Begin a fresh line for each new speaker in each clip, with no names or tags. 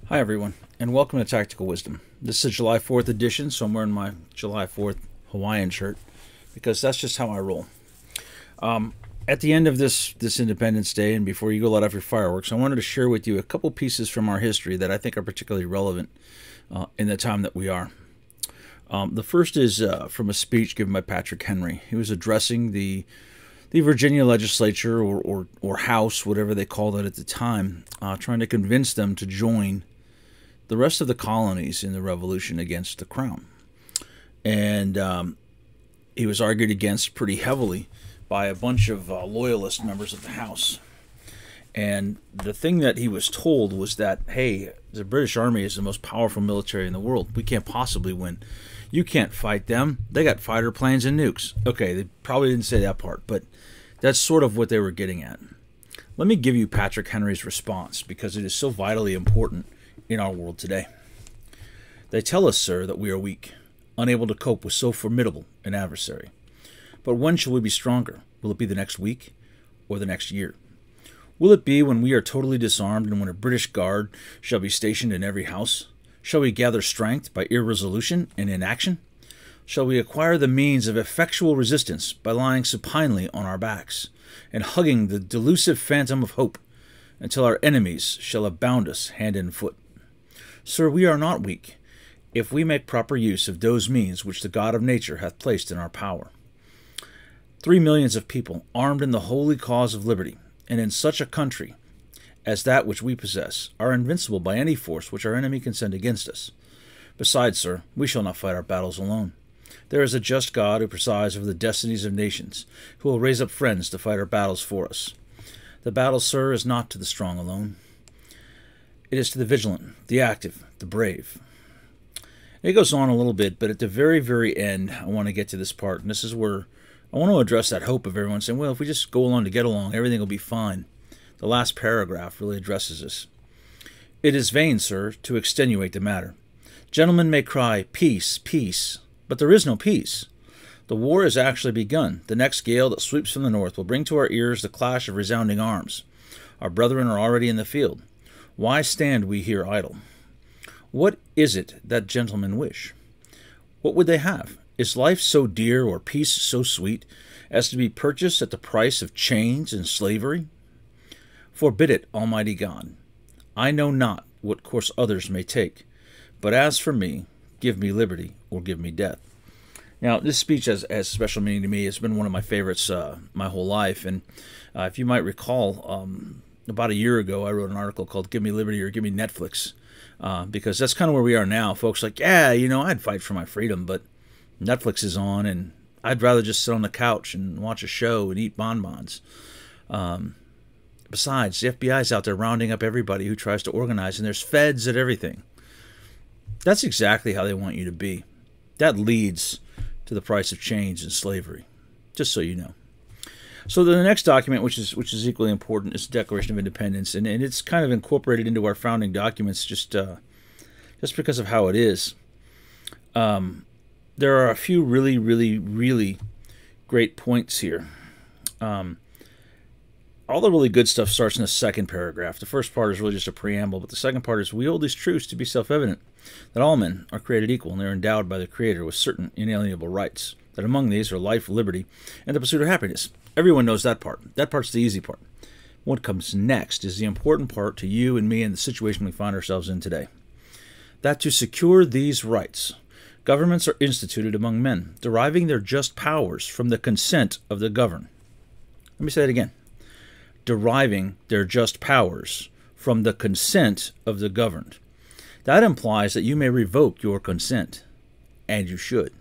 Hi, everyone, and welcome to Tactical Wisdom. This is July 4th edition, so I'm wearing my July 4th Hawaiian shirt because that's just how I roll. At the end of this Independence Day, and before you go let off your fireworks, I wanted to share with you a couple pieces from our history that I think are particularly relevant in the time that we are. The first is from a speech given by Patrick Henry. He was addressing the Virginia legislature or House, whatever they called it at the time, trying to convince them to join the rest of the colonies in the revolution against the crown. And he was argued against pretty heavily by a bunch of loyalist members of the House. And the thing that he was told was that, hey, the British Army is the most powerful military in the world. We can't possibly win. You can't fight them. They got fighter planes and nukes. Okay, they probably didn't say that part, but that's sort of what they were getting at. Let me give you Patrick Henry's response because it is so vitally important in our world today. They tell us, sir, that we are weak, unable to cope with so formidable an adversary. But when shall we be stronger? Will it be the next week or the next year? Will it be when we are totally disarmed and when a British guard shall be stationed in every house? Shall we gather strength by irresolution and inaction? Shall we acquire the means of effectual resistance by lying supinely on our backs and hugging the delusive phantom of hope until our enemies shall have bound us hand and foot? Sir, we are not weak, if we make proper use of those means which the God of nature hath placed in our power. 3 millions of people, armed in the holy cause of liberty, and in such a country as that which we possess, are invincible by any force which our enemy can send against us. Besides, sir, we shall not fight our battles alone. There is a just God who presides over the destinies of nations, who will raise up friends to fight our battles for us. The battle, sir, is not to the strong alone. It is to the vigilant, the active, the brave. It goes on a little bit, but at the very, very end, I want to get to this part, and this is where I want to address that hope of everyone saying, well, if we just go along to get along, everything will be fine. The last paragraph really addresses this. It is vain, sir, to extenuate the matter. Gentlemen may cry, peace, peace, but there is no peace. The war has actually begun. The next gale that sweeps from the north will bring to our ears the clash of resounding arms. Our brethren are already in the field. Why stand we here idle? What is it that gentlemen wish? What would they have? Is life so dear or peace so sweet as to be purchased at the price of chains and slavery? Forbid it, Almighty God. I know not what course others may take, but as for me, give me liberty or give me death. Now, this speech has special meaning to me. It's been one of my favorites my whole life, and if you might recall, about a year ago, I wrote an article called Give Me Liberty or Give Me Netflix, because that's kind of where we are now. Folks like, yeah, I'd fight for my freedom, but Netflix is on, and I'd rather just sit on the couch and watch a show and eat bonbons. Besides, the FBI's out there rounding up everybody who tries to organize, and there's feds at everything. That's exactly how they want you to be. That leads to the price of chains and slavery, just so you know. So the next document, which is equally important, is the Declaration of Independence, and it's kind of incorporated into our founding documents just because of how it is. There are a few really, really, really great points here. All the really good stuff starts in the second paragraph. The first part is really just a preamble, but the second part is, we hold these truths to be self-evident, that all men are created equal, and they are endowed by the Creator with certain inalienable rights, that among these are life, liberty, and the pursuit of happiness. Everyone knows that part. That part's the easy part. What comes next is the important part to you and me and the situation we find ourselves in today. That to secure these rights, governments are instituted among men, deriving their just powers from the consent of the governed. Let me say that again. Deriving their just powers from the consent of the governed. That implies that you may revoke your consent, and you should.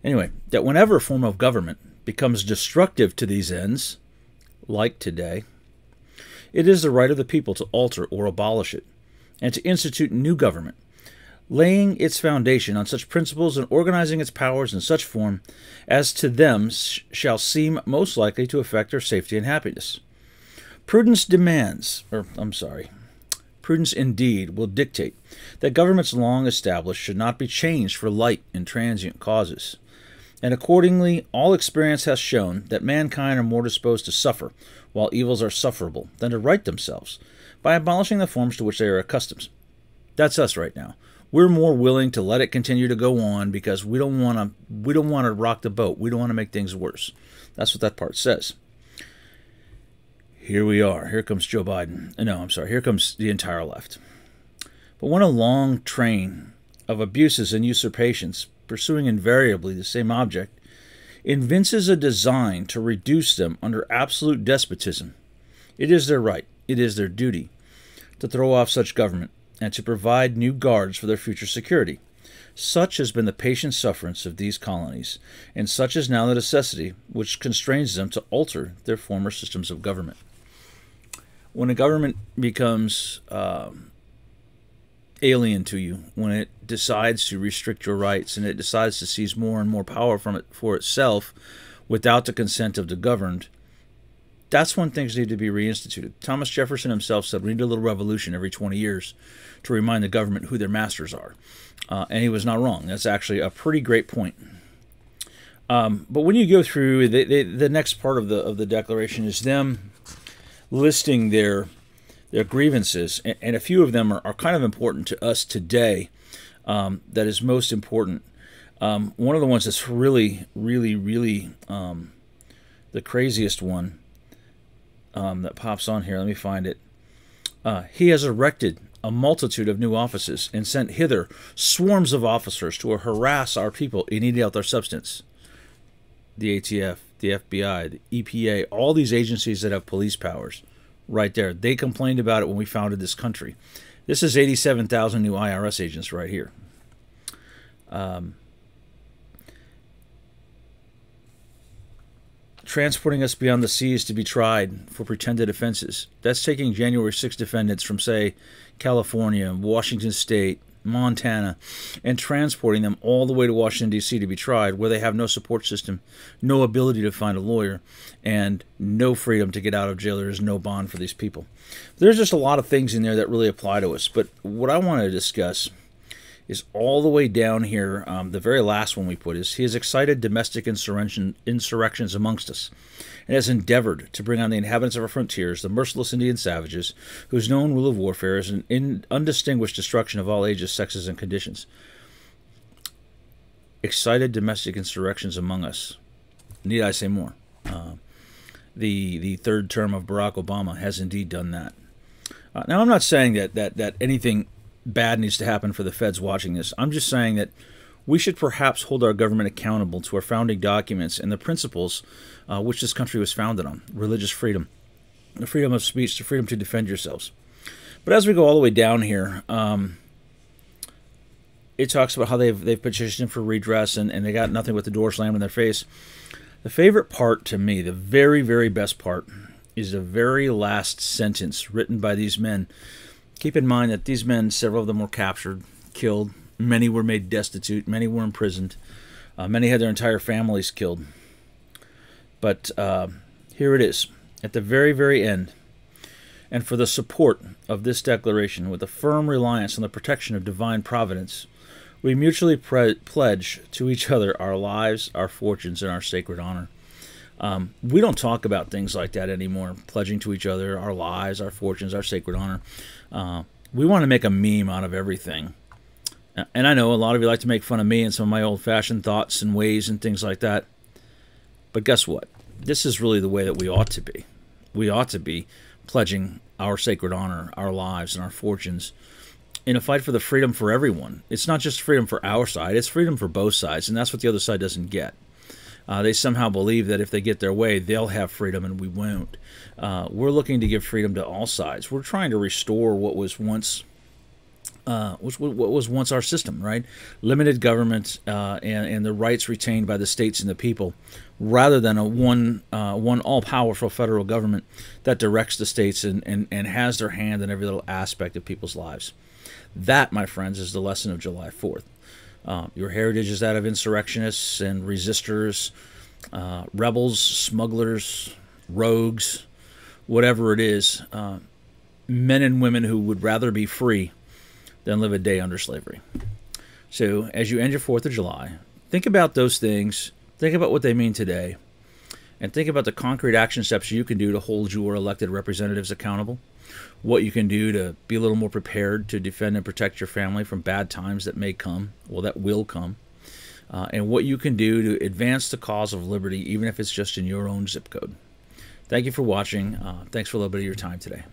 Anyway, that whenever a form of government becomes destructive to these ends, like today, it is the right of the people to alter or abolish it, and to institute new government, laying its foundation on such principles and organizing its powers in such form as to them shall seem most likely to affect their safety and happiness. Prudence indeed will dictate that governments long established should not be changed for light and transient causes. And accordingly, all experience has shown that mankind are more disposed to suffer, while evils are sufferable, than to right themselves, by abolishing the forms to which they are accustomed. That's us right now. We're more willing to let it continue to go on because we don't want to rock the boat. We don't want to make things worse. That's what that part says. Here we are. Here comes Joe Biden. No, I'm sorry. Here comes the entire left. But when a long train of abuses and usurpations, pursuing invariably the same object, evinces a design to reduce them under absolute despotism, it is their right, it is their duty, to throw off such government and to provide new guards for their future security. Such has been the patient sufferance of these colonies, and such is now the necessity which constrains them to alter their former systems of government. When a government becomes alien to you, when it decides to restrict your rights and it decides to seize more and more power from it for itself without the consent of the governed, that's when things need to be reinstituted. Thomas Jefferson himself said we need a little revolution every 20 years to remind the government who their masters are. And he was not wrong. That's actually a pretty great point. But when you go through, the next part of the Declaration is them listing their grievances, and a few of them are kind of important to us today. That is most important. One of the ones that's really, really, really the craziest one that pops on here. Let me find it. He has erected a multitude of new offices and sent hither swarms of officers to harass our people and eat out their substance. The ATF, the FBI, the EPA, all these agencies that have police powers, right there. They complained about it when we founded this country. This is 87,000 new IRS agents right here. Transporting us beyond the seas to be tried for pretended offenses. That's taking January 6 defendants from, say, California, Washington State, Montana, and transporting them all the way to Washington, D.C. to be tried, where they have no support system, no ability to find a lawyer, and no freedom to get out of jail. There is no bond for these people. There's just a lot of things in there that really apply to us. But what I want to discuss is all the way down here. The very last one we put is, he has excited domestic insurrections amongst us, and has endeavored to bring on the inhabitants of our frontiers, the merciless Indian savages, whose known rule of warfare is an undistinguished destruction of all ages, sexes, and conditions. Excited domestic insurrections among us. Need I say more? The third term of Barack Obama has indeed done that. Now, I'm not saying that anything bad needs to happen for the feds watching this. I'm just saying that we should perhaps hold our government accountable to our founding documents and the principles which this country was founded on: religious freedom, the freedom of speech, the freedom to defend yourselves. But as we go all the way down here, it talks about how they've petitioned for redress and they got nothing but the door slammed in their face. The favorite part to me, the very, very best part, is the very last sentence written by these men. Keep in mind that these men, several of them were captured, killed. Many were made destitute. Many were imprisoned. Many had their entire families killed. But here it is, at the very, very end. And for the support of this declaration, with a firm reliance on the protection of divine providence, we mutually pledge to each other our lives, our fortunes, and our sacred honor. We don't talk about things like that anymore, pledging to each other our lives, our fortunes, our sacred honor. We want to make a meme out of everything. And I know a lot of you like to make fun of me and some of my old-fashioned thoughts and ways and things like that. But guess what? This is really the way that we ought to be. We ought to be pledging our sacred honor, our lives, and our fortunes in a fight for the freedom for everyone. It's not just freedom for our side, it's freedom for both sides, and that's what the other side doesn't get. They somehow believe that if they get their way, they'll have freedom and we won't. We're looking to give freedom to all sides. We're trying to restore what was once our system, right? Limited government and the rights retained by the states and the people, rather than a one all-powerful federal government that directs the states and has their hand in every little aspect of people's lives. That, my friends, is the lesson of July 4th. Your heritage is that of insurrectionists and resistors, rebels, smugglers, rogues, whatever it is, men and women who would rather be free than live a day under slavery. So as you end your 4th of July, think about those things, think about what they mean today, and think about the concrete action steps you can do to hold your elected representatives accountable. what you can do to be a little more prepared to defend and protect your family from bad times that may come, well, that will come, and what you can do to advance the cause of liberty, even if it's just in your own zip code. Thank you for watching. Thanks for a little bit of your time today.